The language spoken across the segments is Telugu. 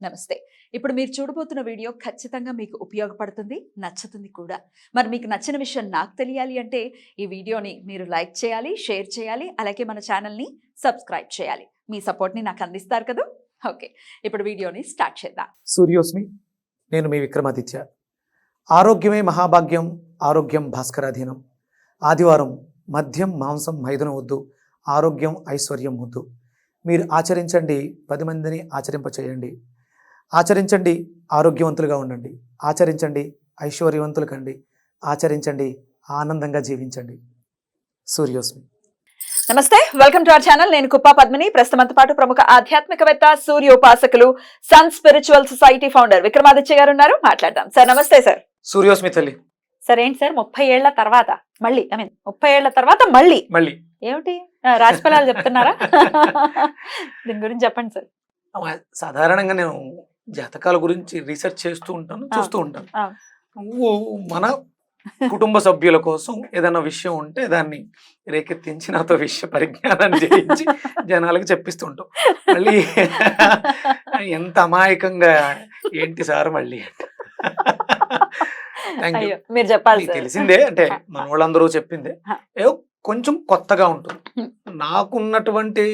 నమస్తే. ఇప్పుడు మీరు చూడబోతున్న వీడియో ఖచ్చితంగా మీకు ఉపయోగపడుతుంది, నచ్చుతుంది కూడా. మరి మీకు నచ్చిన విషయం నాకు తెలియాలి అంటే ఈ వీడియోని మీరు లైక్ చేయాలి, షేర్ చేయాలి, అలాగే మన ఛానల్ని సబ్స్క్రైబ్ చేయాలి. మీ సపోర్ట్ని నాకు అందిస్తారు కదా. ఓకే, ఇప్పుడు వీడియోని స్టార్ట్ చేద్దాం. సూర్యోస్మి, నేను మీ విక్రమాదిత్య. ఆరోగ్యమే మహాభాగ్యం, ఆరోగ్యం భాస్కరాధీనం. ఆదివారం మద్యం మాంసం మైదనం వద్దు, ఆరోగ్యం ఐశ్వర్యం వద్దు. మీరు ఆచరించండి, 10 మందిని ఆచరింపచేయండి. ఆచరించండి, ఆరోగ్యవంతులుగా ఉండండి. ఆచరించండి, ఐశ్వర్యవంతులు కండి. ఆచరించండి, ఆనందంగా జీవించండి. సూర్యోస్మి. నమస్తే, వెల్కమ్ టు అవర్ ఛానల్. నేను కుప్పా పద్మిని. ప్రస్తుతంతో పాటు ప్రముఖ ఆధ్యాత్మికవేత్త, సూర్యోపాసకులు, sun spiritual society founder Vikramaditya garu ఉన్నారు. మాట్లాడదాం. సార్ నమస్తే. సార్ సూర్యోస్మి తల్లి. సార్ ఏంటి సార్ 30 ఏళ్ల తర్వాత మళ్ళీ 30 ఏళ్ల తర్వాత మళ్ళీ ఏమిటి రాశి ఫలాలు చెప్తున్నారా? దీని గురించి చెప్పండి సార్. సాధారణంగా నేను జాతకాల గురించి రీసెర్చ్ చేస్తూ ఉంటాను, చూస్తూ ఉంటాను. నువ్వు మన కుటుంబ సభ్యుల కోసం ఏదైనా విషయం ఉంటే దాన్ని రేకెత్తించి నాతో విషయ పరిజ్ఞానాన్ని చేయించి జనాలకు చెప్పిస్తూ ఉంటాం. మళ్ళీ ఎంత అమాయకంగా ఏంటి సార్ మళ్ళీ మీరు చెప్పాలి. తెలిసిందే, అంటే మన వాళ్ళందరూ చెప్పిందే, ఏదో కొంచెం కొత్తగా ఉంటుంది. నాకున్నటువంటి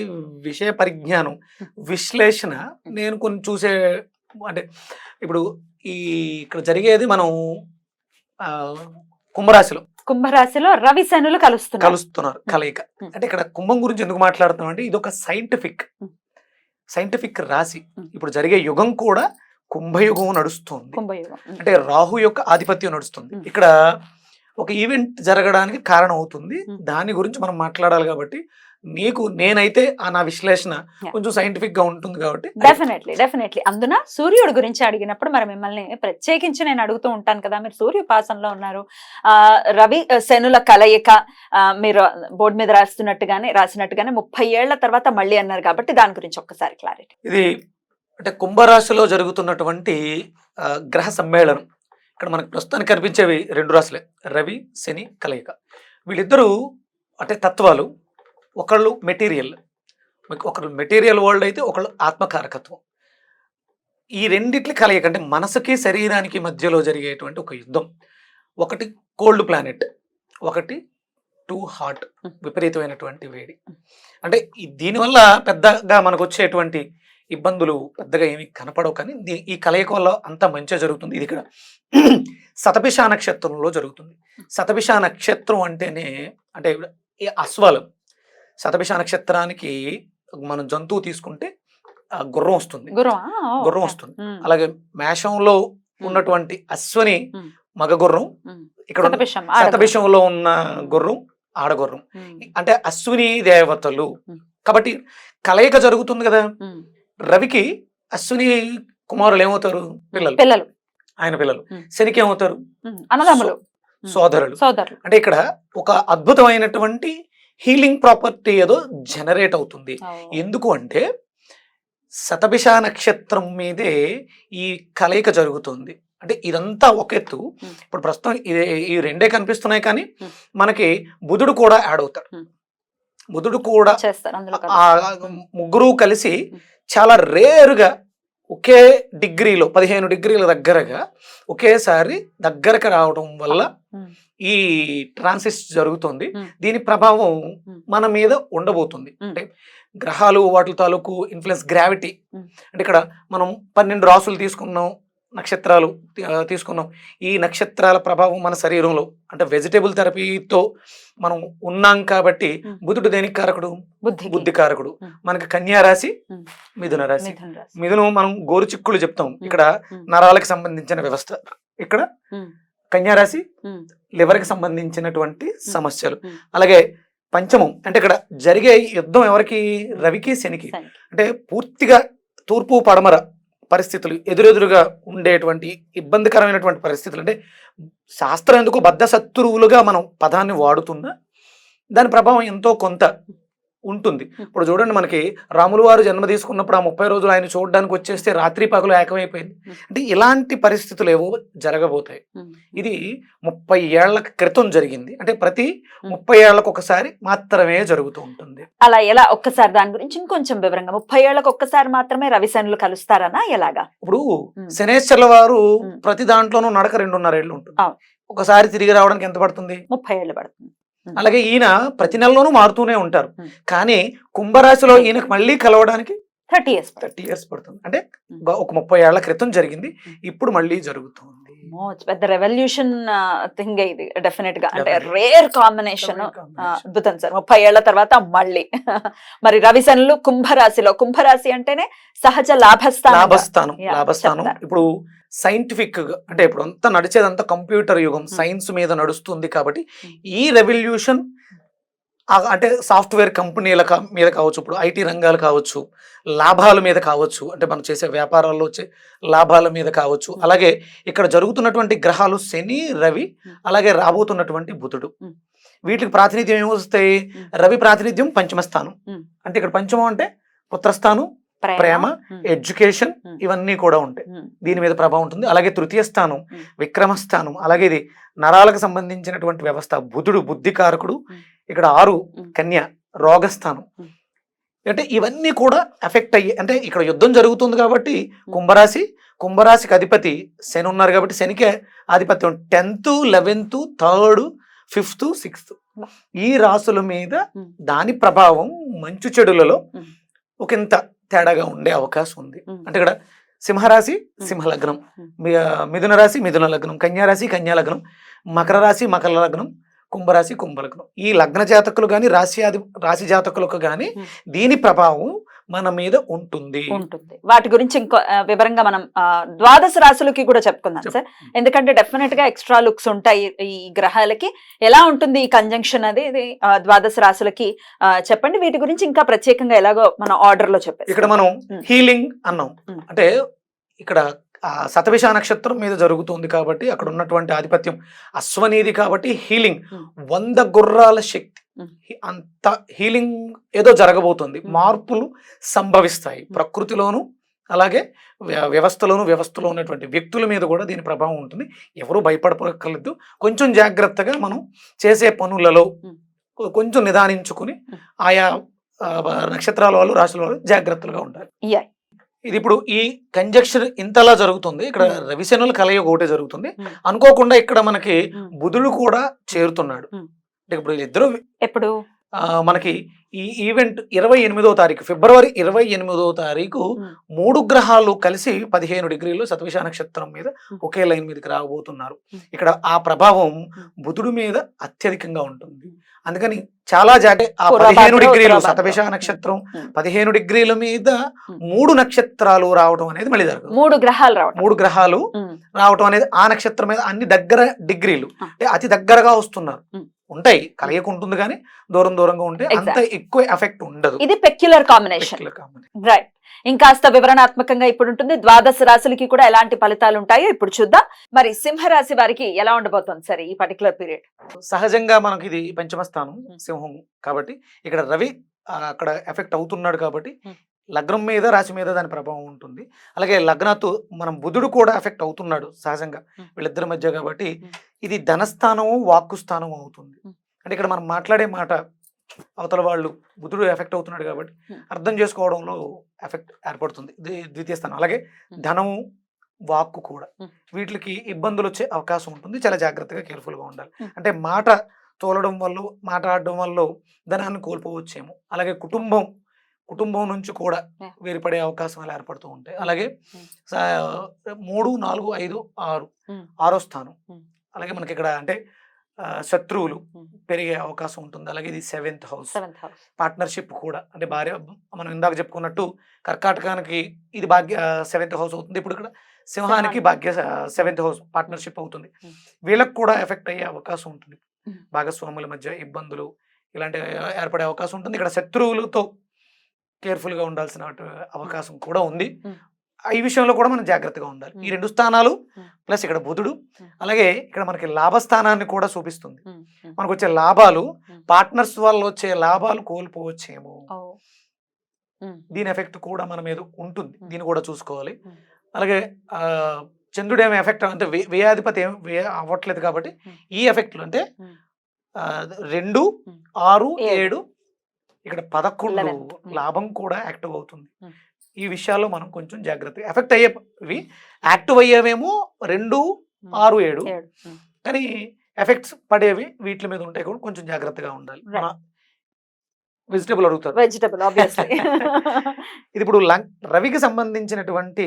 విషయ పరిజ్ఞానం, విశ్లేషణ నేను కొన్ని చూసే, అంటే ఇప్పుడు ఇక్కడ జరిగేది మనం కుంభరాశిలో రవి శనులు కలుస్తున్నారు కలయిక. అంటే ఇక్కడ కుంభం గురించి ఎందుకు మాట్లాడుతున్నాం అంటే ఇది ఒక సైంటిఫిక్ రాశి. ఇప్పుడు జరిగే యుగం కూడా కుంభయుగం నడుస్తుంది. అంటే రాహు యొక్క ఆధిపత్యం నడుస్తుంది. ఇక్కడ ఒక ఈవెంట్ జరగడానికి కారణం అవుతుంది. దాని గురించి మనం మాట్లాడాలి కాబట్టి నేనైతే నా విశ్లేషణ కొంచెం సైంటిఫిక్ గా ఉంటుంది కాబట్టి డెఫినెట్లీ అందున సూర్యుడు గురించి అడిగినప్పుడు మరి మిమ్మల్ని ప్రత్యేకించి నేను అడుగుతూ ఉంటాను కదా. మీరు సూర్యోపాసనలో ఉన్నారు. రవి శనుల కలయిక మీరు బోర్డు మీద రాసినట్టుగానే 30 ఏళ్ల తర్వాత మళ్ళీ అన్నారు కాబట్టి దాని గురించి ఒక్కసారి క్లారిటీ. ఇది అంటే కుంభరాశిలో జరుగుతున్నటువంటి గ్రహ సమ్మేళనం. ఇక్కడ మనకు ప్రస్తుతానికి కనిపించేవి 2 రాశులే, రవి శని కలయిక. వీళ్ళిద్దరూ అంటే తత్వాలు. ఒకళ్ళు మెటీరియల్ వరల్డ్ అయితే ఒకళ్ళు ఆత్మకారకత్వం. ఈ రెండిట్ల కలయిక అంటే మనసుకి శరీరానికి మధ్యలో జరిగేటువంటి ఒక యుద్ధం. ఒకటి కోల్డ్ ప్లానెట్, ఒకటి టూ హాట్, విపరీతమైనటువంటి వేడి. అంటే దీనివల్ల పెద్దగా మనకు వచ్చేటువంటి ఇబ్బందులు పెద్దగా ఏమి కనపడవు, కానీ ఈ కలయిక వల్ల అంత మంచిగా జరుగుతుంది. ఇది ఇక్కడ శతభిష నక్షత్రంలో జరుగుతుంది. శతభిష నక్షత్రం అంటేనే అంటే అశ్వాలు. శతభిష నక్షత్రానికి మనం జంతువు తీసుకుంటే గుర్రం వస్తుంది. అలాగే మేషంలో ఉన్నటువంటి అశ్వని మగ గుర్రం, ఇక్కడ శతభిషంలో ఉన్న గుర్రం ఆడగుర్రం. అంటే అశ్విని దేవతలు కాబట్టి కలయిక జరుగుతుంది కదా. రవికి అశ్విని కుమారులు ఏమవుతారు? పిల్లలు, ఆయన పిల్లలు. శనికి ఏమవుతారు? సోదరులు. అంటే ఇక్కడ ఒక అద్భుతమైనటువంటి హీలింగ్ ప్రాపర్టీ ఏదో జనరేట్ అవుతుంది. ఎందుకు అంటే శతభిష నక్షత్రం మీదే ఈ కలయిక జరుగుతుంది. అంటే ఇదంతా ఒక ఎత్తు. ఇప్పుడు ప్రస్తుతం ఈ రెండే కనిపిస్తున్నాయి, కానీ మనకి బుధుడు కూడా యాడ్ అవుతాడు. బుధుడు కూడా ముగ్గురు కలిసి చాలా రేరుగా ఒకే డిగ్రీలో 15 డిగ్రీల దగ్గరగా ఒకేసారి దగ్గరకు రావడం వల్ల ఈ ట్రాన్సిట్ జరుగుతుంది. దీని ప్రభావం మన మీద ఉండబోతుంది. అంటే గ్రహాలు వాటి తాలూకు ఇన్ఫ్లుయెన్స్, గ్రావిటీ. అంటే ఇక్కడ మనం 12 రాసులు తీసుకున్నాం, నక్షత్రాలు తీసుకున్నాం. ఈ నక్షత్రాల ప్రభావం మన శరీరంలో, అంటే వెజిటేబుల్ థెరపీతో మనం ఉన్నాం కాబట్టి బుధుడు దేనికి కారకుడు? బుద్ధి కారకుడు. మనకి కన్యా రాశి, మిథున రాశి. మిథునం మనం గోరుచిక్కులు చెప్తాం, ఇక్కడ నరాలకు సంబంధించిన వ్యవస్థ. ఇక్కడ కన్యా రాశి లివర్కి సంబంధించినటువంటి సమస్యలు. అలాగే పంచమం అంటే ఇక్కడ జరిగే యుద్ధం ఎవరికి? రవికి శనికి. అంటే పూర్తిగా తూర్పు పడమర పరిస్థితులు, ఎదురెదురుగా ఉండేటువంటి ఇబ్బందికరమైనటువంటి పరిస్థితులు. అంటే శాస్త్రం ఎందుకు బద్ధ శత్రువులుగా మనం పదాన్ని వాడుతున్నా దాని ప్రభావం ఎంతో కొంత ఉంటుంది. ఇప్పుడు చూడండి, మనకి రాములు వారు జన్మ తీసుకున్నప్పుడు ఆ 30 రోజులు ఆయన చూడడానికి వచ్చేస్తే రాత్రి పగలు ఏకమైపోయింది. అంటే ఇలాంటి పరిస్థితులు ఏవో జరగబోతాయి. ఇది 30 ఏళ్ల క్రితం జరిగింది. అంటే ప్రతి 30 ఏళ్లకు ఒకసారి మాత్రమే జరుగుతూ ఉంటుంది. అలా ఎలా? ఒక్కసారి దాని గురించి ఇంకొంచెం వివరంగా. 30 ఏళ్లకు ఒక్కసారి మాత్రమే రవిశనులు కలుస్తారనా? ఎలాగా? ఇప్పుడు శనేశ్వర్ల వారు ప్రతి దాంట్లోనూ నడక 2.5 ఏళ్ళు ఉంటుంది. ఒకసారి తిరిగి రావడానికి ఎంత పడుతుంది? 30 ఏళ్ళు పడుతుంది. అలాగే ఈయన ప్రతి నెలలోనూ మారుతూనే ఉంటారు. కానీ కుంభరాశిలో ఈయనకు మళ్ళీ కలవడానికి 30 ఇయర్స్ పడుతుంది. అంటే ఒక 30 ఏళ్ల క్రితం జరిగింది, ఇప్పుడు మళ్ళీ జరుగుతుంది. పెద్ద రెవల్యూషన్ థింగ్ ఇది డెఫినెట్ గా. అంటే రేర్ కాంబినేషన్. అద్భుతం సార్. 30 ఏళ్ల తర్వాత మళ్ళీ మరి రవిశనులు కుంభరాశిలో. కుంభరాశి అంటేనే సహజ లాభస్థానం. ఇప్పుడు సైంటిఫిక్ గా అంటే ఇప్పుడు అంతా నడిచేదంతా కంప్యూటర్ యుగం, సైన్స్ మీద నడుస్తుంది. కాబట్టి ఈ రెవల్యూషన్ అంటే సాఫ్ట్వేర్ కంపెనీల మీద కావచ్చు, ఇప్పుడు ఐటీ రంగాలు కావచ్చు, లాభాల మీద కావచ్చు, అంటే మనం చేసే వ్యాపారాల్లో వచ్చే లాభాల మీద కావచ్చు. అలాగే ఇక్కడ జరుగుతున్నటువంటి గ్రహాలు శని, రవి, అలాగే రాబోతున్నటువంటి బుధుడు. వీటికి ప్రాతినిధ్యం ఏమొస్తాయి? రవి ప్రాతినిధ్యం పంచమ స్థానం. అంటే ఇక్కడ పంచమం అంటే పుత్రస్థానం, ప్రేమ, ఎడ్యుకేషన్, ఇవన్నీ కూడా ఉంటాయి. దీని మీద ప్రభావం ఉంటుంది. అలాగే తృతీయ స్థానం విక్రమస్థానం. అలాగే ఇది నరాలకు సంబంధించినటువంటి వ్యవస్థ. బుధుడు బుద్ధికారకుడు. ఇక్కడ 6 కన్య రోగస్థానం. అంటే ఇవన్నీ కూడా ఎఫెక్ట్ అయ్యి, అంటే ఇక్కడ యుద్ధం జరుగుతుంది కాబట్టి కుంభరాశికి అధిపతి శని ఉన్నారు కాబట్టి శనికే ఆధిపత్యం. 10th, 11th, 3rd, 5th, 6th ఈ రాసుల మీద దాని ప్రభావం మంచు చెడులలో ఒకంత తేడాగా ఉండే అవకాశం ఉంది. అంటే ఇక్కడ సింహరాశి సింహలగ్నం, మిథున రాశి మిథున లగ్నం, కన్యారాశి కన్యా లగ్నం, మకర రాశి మకర లగ్నం, కుంభరాశి కుంభలగ్నం. ఈ లగ్న జాతకులు కానీ రాశి జాతకులకు కానీ దీని ప్రభావం మన మీద ఉంటుంది. వాటి గురించి ఇంకో వివరంగా మనం ద్వాదశ రాశులకి కూడా చెప్పుకుందాం సార్. ఎందుకంటే డెఫినెట్ గా ఎక్స్ట్రా లుక్స్ ఉంటాయి ఈ గ్రహాలకి. ఎలా ఉంటుంది ఈ కంజంక్షన్ అనేది ద్వాదశ రాశులకి చెప్పండి. వీటి గురించి ఇంకా ప్రత్యేకంగా ఎలాగో మన ఆర్డర్ లో చెప్పారు. ఇక్కడ మనం హీలింగ్ అన్నాం. అంటే ఇక్కడ శతభిష నక్షత్రం మీద జరుగుతుంది కాబట్టి అక్కడ ఉన్నటువంటి ఆధిపత్యం అశ్వనీది కాబట్టి హీలింగ్ 100 గుర్రాల శక్తి. అంత హీలింగ్ ఏదో జరగబోతుంది. మార్పులు సంభవిస్తాయి ప్రకృతిలోను, అలాగే వ్యవస్థలో ఉన్నటువంటి వ్యక్తుల మీద కూడా దీని ప్రభావం ఉంటుంది. ఎవరు భయపడక్కర్లేదు. కొంచెం జాగ్రత్తగా మనం చేసే పనులలో కొంచెం నిదానించుకుని ఆయా నక్షత్రాల వాళ్ళు, రాశుల వాళ్ళు జాగ్రత్తలుగా ఉండాలి. ఇది ఇప్పుడు ఈ కంజక్షన్ ఇంతలా జరుగుతుంది. ఇక్కడ రవిశనుల కలయిక ఒకటే జరుగుతుంది. అనుకోకుండా ఇక్కడ మనకి బుధుడు కూడా చేరుతున్నాడు. అంటే ఇప్పుడు ఇద్దరు ఎప్పుడు మనకి ఈ ఈవెంట్ 28వ తారీఖు ఫిబ్రవరి 28వ తారీఖు 3 గ్రహాలు కలిసి 15 డిగ్రీలు శతభిష నక్షత్రం మీద ఒకే లైన్ మీదకి రాబోతున్నారు. ఇక్కడ ఆ ప్రభావం బుధుడు మీద అత్యధికంగా ఉంటుంది. అందుకని చాలా ఆ 15 డిగ్రీలు శతభిష నక్షత్రం 15 డిగ్రీల మీద 3 నక్షత్రాలు రావడం అనేది మళ్ళీ జరగదు. 3 గ్రహాలు రావడం అనేది ఆ నక్షత్రం మీద అన్ని దగ్గర డిగ్రీలు, అంటే అతి దగ్గరగా వస్తున్నారు. ఉంటాయి, కలయిక ఉంటుంది కానీ దూరంగా ఉంటే అంత ఎక్కువ ఎఫెక్ట్ ఉండదు. ఇది పెక్యులర్ కాంబినేషన్. రైట్. ఇంకాస్త వివరణాత్మకంగా ఇప్పుడు ఉంటుంది. ద్వాదశ రాశులకి కూడా ఎలాంటి ఫలితాలు ఉంటాయో ఇప్పుడు చూద్దాం. మరి సింహరాశి వారికి ఎలా ఉండబోతుంది సరే ఈ పర్టికులర్ పీరియడ్? సహజంగా మనకి ఇది పంచమ స్థానం సింహం కాబట్టి ఇక్కడ రవి అక్కడ ఎఫెక్ట్ అవుతున్నాడు కాబట్టి లగ్నం మీద రాశి మీద దాని ప్రభావం ఉంటుంది. అలాగే లగ్నతో మనం బుధుడు కూడా ఎఫెక్ట్ అవుతున్నాడు సహజంగా వీళ్ళిద్దరి మధ్య కాబట్టి ఇది ధనస్థానము వాక్కు స్థానం అవుతుంది. అంటే ఇక్కడ మనం మాట్లాడే మాట అవతల వాళ్ళు బుధుడు ఎఫెక్ట్ అవుతున్నాడు కాబట్టి అర్థం చేసుకోవడంలో ఎఫెక్ట్ ఏర్పడుతుంది. ఇది ద్వితీయ స్థానం. అలాగే ధనము వాక్కు కూడా వీటికి ఇబ్బందులు వచ్చే అవకాశం ఉంటుంది. చాలా జాగ్రత్తగా కేర్ఫుల్గా ఉండాలి. అంటే మాట తోలడం వల్ల, మాట్లాడడం వల్ల ధనాన్ని కోల్పోవచ్చేమో. అలాగే కుటుంబం నుంచి కూడా వేరుపడే అవకాశాలు ఏర్పడుతూ ఉంటాయి. అలాగే 3, 4, 5, 6 ఆరో స్థానం. అలాగే మనకి ఇక్కడ అంటే శత్రువులు పెరిగే అవకాశం ఉంటుంది. అలాగే ఇది 7th హౌస్. పార్ట్నర్షిప్ కూడా అంటే భార్య, మనం ఇందాక చెప్పుకున్నట్టు కర్కాటకానికి ఇది భాగ్య 7th హౌస్ అవుతుంది. ఇప్పుడు ఇక్కడ సింహానికి భాగ్య 7th హౌస్ పార్ట్నర్షిప్ అవుతుంది. వీళ్ళకి కూడా ఎఫెక్ట్ అయ్యే అవకాశం ఉంటుంది. భాగస్వాముల మధ్య ఇబ్బందులు ఇలాంటివి ఏర్పడే అవకాశం ఉంటుంది. ఇక్కడ శత్రువులతో కేర్ఫుల్గా ఉండాల్సిన అవకాశం కూడా ఉంది. ఈ విషయంలో కూడా మనం జాగ్రత్తగా ఉండాలి. ఈ 2 స్థానాలు ప్లస్ ఇక్కడ బుధుడు, అలాగే ఇక్కడ మనకి లాభస్థానాన్ని కూడా చూపిస్తుంది. మనకు వచ్చే లాభాలు, పార్ట్నర్స్ వల్ల వచ్చే లాభాలు కోల్పోవచ్చేమో, దీని ఎఫెక్ట్ కూడా మన మీద ఉంటుంది. దీన్ని కూడా చూసుకోవాలి. అలాగే చంద్రుడు ఏమి ఎఫెక్ట్ అంటే వ్యయాధిపతి ఏమి అవ్వట్లేదు కాబట్టి ఈ ఎఫెక్ట్లు అంటే 2, 6, 7 ఇక్కడ 11 లాభం కూడా యాక్టివ్ అవుతుంది. ఈ విషయాల్లో మనం కొంచెం జాగ్రత్తగా ఎఫెక్ట్ అయ్యేవి యాక్టివ్ అయ్యేవేమో 2, 6, 7 కానీ ఎఫెక్ట్స్ పడేవి వీటి మీద ఉంటాయి కూడా కొంచెం జాగ్రత్తగా ఉండాలి. వెజిటబుల్ అడుగుతారు. Vegetable obviously. ఇది ఇప్పుడు రవికి సంబంధించినటువంటి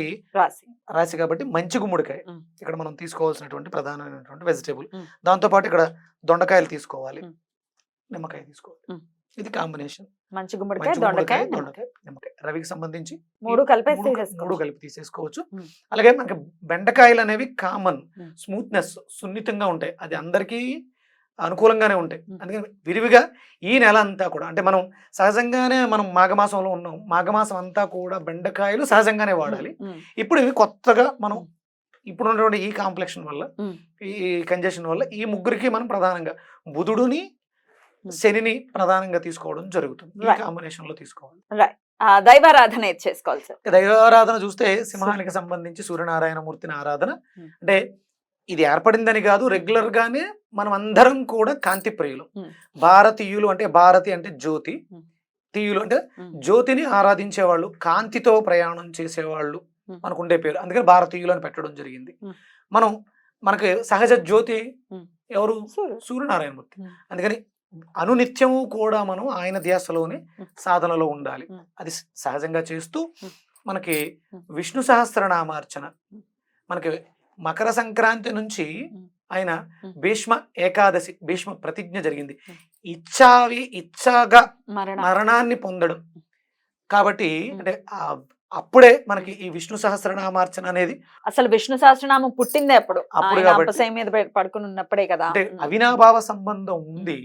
రాశి కాబట్టి మంచి గుమ్మడికాయ ఇక్కడ మనం తీసుకోవాల్సినటువంటి ప్రధానమైనటువంటి వెజిటబుల్. దాంతో పాటు ఇక్కడ దొండకాయలు తీసుకోవాలి, నిమ్మకాయ తీసుకోవాలి. ఇది కాంబినేషన్. మంచి గుమ్మడికాయ, దొండకాయ, నిమ్మకాయ. రవికి సంబంధించి 3 కలిపి తీసేసుకోవచ్చు. అలాగే మనకి బెండకాయలు అనేవి కామన్, స్మూత్నెస్, సున్నితంగా ఉంటాయి. అది అందరికీ అనుకూలంగానే ఉంటాయి. అందుకని విరివిగా ఈ నెల అంతా కూడా అంటే మనం సహజంగానే మనం మాఘమాసంలో ఉన్నాం. మాఘమాసం అంతా కూడా బెండకాయలు సహజంగానే వాడాలి. ఇప్పుడు ఇవి కొత్తగా మనం ఇప్పుడు ఉన్నటువంటి ఈ కాంప్లెక్షన్ వల్ల, ఈ కంజెషన్ వల్ల ఈ ముగ్గురికి మనం ప్రధానంగా బుధుడుని, శనిని ప్రధానంగా తీసుకోవడం జరుగుతుంది. ఈ కాంబినేషన్ లో తీసుకోవాలి. దైవారాధన చేసుకోవాలి సార్. దైవారాధన చూస్తే సింహానికి సంబంధించి సూర్యనారాయణ మూర్తిని ఆరాధన. అంటే ఇది ఏర్పడిందని కాదు, రెగ్యులర్ గానే మనం అందరం కూడా కాంతి ప్రియులు. భారతీయులు అంటే భారతి అంటే జ్యోతి, తీయులు అంటే జ్యోతిని ఆరాధించేవాళ్ళు, కాంతితో ప్రయాణం చేసేవాళ్ళు మనకుండే పేరు. అందుకని భారతీయులు అని పెట్టడం జరిగింది. మనకి సహజ జ్యోతి ఎవరు? సూర్యనారాయణ మూర్తి. అందుకని అనునిత్యము కూడా మనం ఆయన ధ్యాసలోనే సాధనలో ఉండాలి. అది సహజంగా చేస్తూ మనకి విష్ణు సహస్రనామార్చన, మనకి మకర సంక్రాంతి నుంచి ఆయన భీష్మ ఏకాదశి, భీష్మ ప్రతిజ్ఞ జరిగింది. ఇచ్చాగా మరణాన్ని పొందడం కాబట్టి అంటే అప్పుడే మనకి ఈ విష్ణు సహస్రనామార్చన అనేది, అసలు విష్ణు సహస్రనామం పుట్టిందే అప్పుడు మీద పడుకుని ఉన్నప్పుడే కదా. అంటే అవినాభావ సంబంధం ఉంది.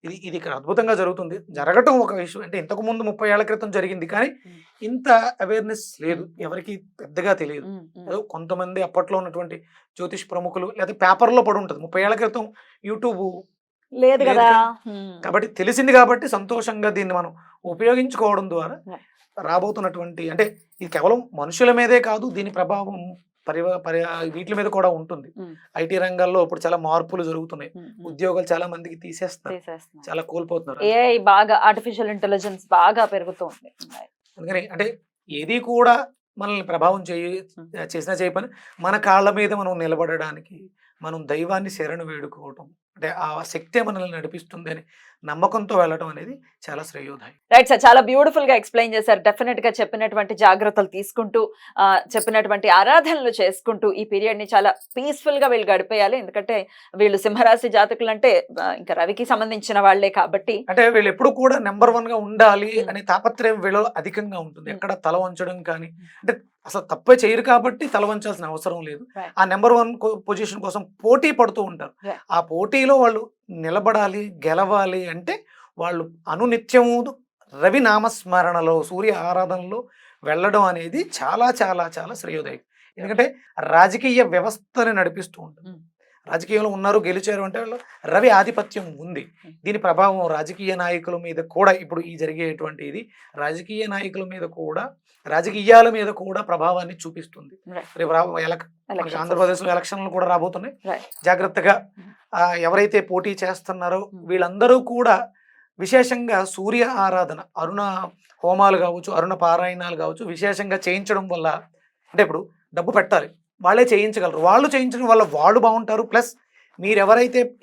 ఇది ఇక్కడ అద్భుతంగా జరుగుతుంది. జరగటం ఒక విషయం. అంటే ఇంతకు ముందు 30 ఏళ్ల క్రితం జరిగింది కానీ ఇంత అవేర్నెస్ లేదు, ఎవరికి పెద్దగా తెలియదు. ఏదో కొంతమంది అప్పట్లో ఉన్నటువంటి జ్యోతిష్ ప్రముఖులు లేదా పేపర్లో పడి ఉంటుంది. 30 ఏళ్ల క్రితం యూట్యూబ్ లేదు కదా, కాబట్టి తెలిసింది. కాబట్టి సంతోషంగా దీన్ని మనం ఉపయోగించుకోవడం ద్వారా రాబోతున్నటువంటి అంటే ఇది కేవలం మనుషుల మీదే కాదు, దీని ప్రభావం వీటి మీద కూడా ఉంటుంది. ఐటీ రంగాల్లో ఇప్పుడు చాలా మార్పులు జరుగుతున్నాయి. ఉద్యోగాలు చాలా మందికి తీసేస్తున్నారు, చాలా కోల్పోతున్నారు. ఏఐ బాగా, ఆర్టిఫిషియల్ ఇంటెలిజెన్స్ బాగా పెరుగుతుంది. అందుకని అంటే ఏది కూడా మనల్ని ప్రభావం చేసినా చేయపని మన కాళ్ళ మీద మనం నిలబడడానికి మనం దైవాన్ని శరణు వేడుకోవటం, అంటే ఆ శక్తే మనల్ని నడిపిస్తుంది అని నమ్మకంతో వెళ్ళడం అనేది చాలా శ్రేయోదాయం. రైట్ సార్, చాలా బ్యూటిఫుల్ గా ఎక్స్ప్లెయిన్ చేశారు. డెఫినెట్ గా చెప్పినటువంటి జాగ్రత్తలు తీసుకుంటూ చెప్పినటువంటి ఆరాధనలు చేసుకుంటూ ఈ పీరియడ్ ని చాలా పీస్ఫుల్ గా వీళ్ళు గడిపేయాలి. ఎందుకంటే వీళ్ళు సింహరాశి జాతకులు అంటే ఇంకా రవికి సంబంధించిన వాళ్లే కాబట్టి అంటే వీళ్ళు ఎప్పుడు కూడా నెంబర్ 1 గా ఉండాలి అనే తాపత్రయం వీళ్ళు అధికంగా ఉంటుంది. ఎక్కడ తల వంచడం కానీ, అంటే అసలు తప్పే చేయరు కాబట్టి తల వంచాల్సిన అవసరం లేదు. ఆ నెంబర్ 1 పొజిషన్ కోసం పోటీ పడుతూ ఉంటారు. ఆ పోటీలో వాళ్ళు నిలబడాలి, గెలవాలి అంటే వాళ్ళు అనునిత్యము రవి నామస్మరణలో, సూర్య ఆరాధనలో వెళ్ళడం అనేది చాలా చాలా చాలా శ్రేయోదాయం. ఎందుకంటే రాజకీయ వ్యవస్థని నడిపిస్తూ ఉంటుంది. రాజకీయంలో ఉన్నారు, గెలిచారు అంటే వాళ్ళు రవి ఆధిపత్యం ఉంది. దీని ప్రభావం రాజకీయ నాయకుల మీద కూడా, ఇప్పుడు ఈ జరిగేటువంటి ఇది రాజకీయ నాయకుల మీద కూడా, రాజకీయాల మీద కూడా ప్రభావాన్ని చూపిస్తుంది. రేపు ఆంధ్రప్రదేశ్లో ఎలక్షన్లు కూడా రాబోతున్నాయి. జాగ్రత్తగా ఎవరైతే పోటీ చేస్తున్నారో వీళ్ళందరూ కూడా విశేషంగా సూర్య ఆరాధన, అరుణ హోమాలు కావచ్చు, అరుణ పారాయణాలు కావచ్చు విశేషంగా చేయించడం వల్ల, అంటే ఇప్పుడు డబ్బు పెట్టాలి, వాళ్ళే చేయించగలరు. వాళ్ళు చేయించడం వల్ల వాళ్ళు బాగుంటారు. ప్లస్ మీరు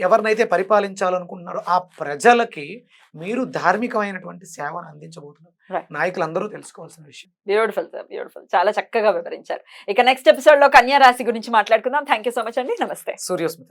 ఎవరినైతే పరిపాలించాలనుకుంటున్నారో ఆ ప్రజలకి మీరు ధార్మికమైనటువంటి సేవను అందించబోతున్నారు. నాయకులందరూ తెలుసుకోవాల్సిన విషయం. Beautiful sir, beautiful. చాలా చక్కగా వివరించారు. ఇక నెక్స్ట్ ఎపిసోడ్ లో కన్యా రాశి గురించి మాట్లాడుకుందాం. థ్యాంక్ యూ సో మచ్ అండి. నమస్తే. సూర్యోస్మిత.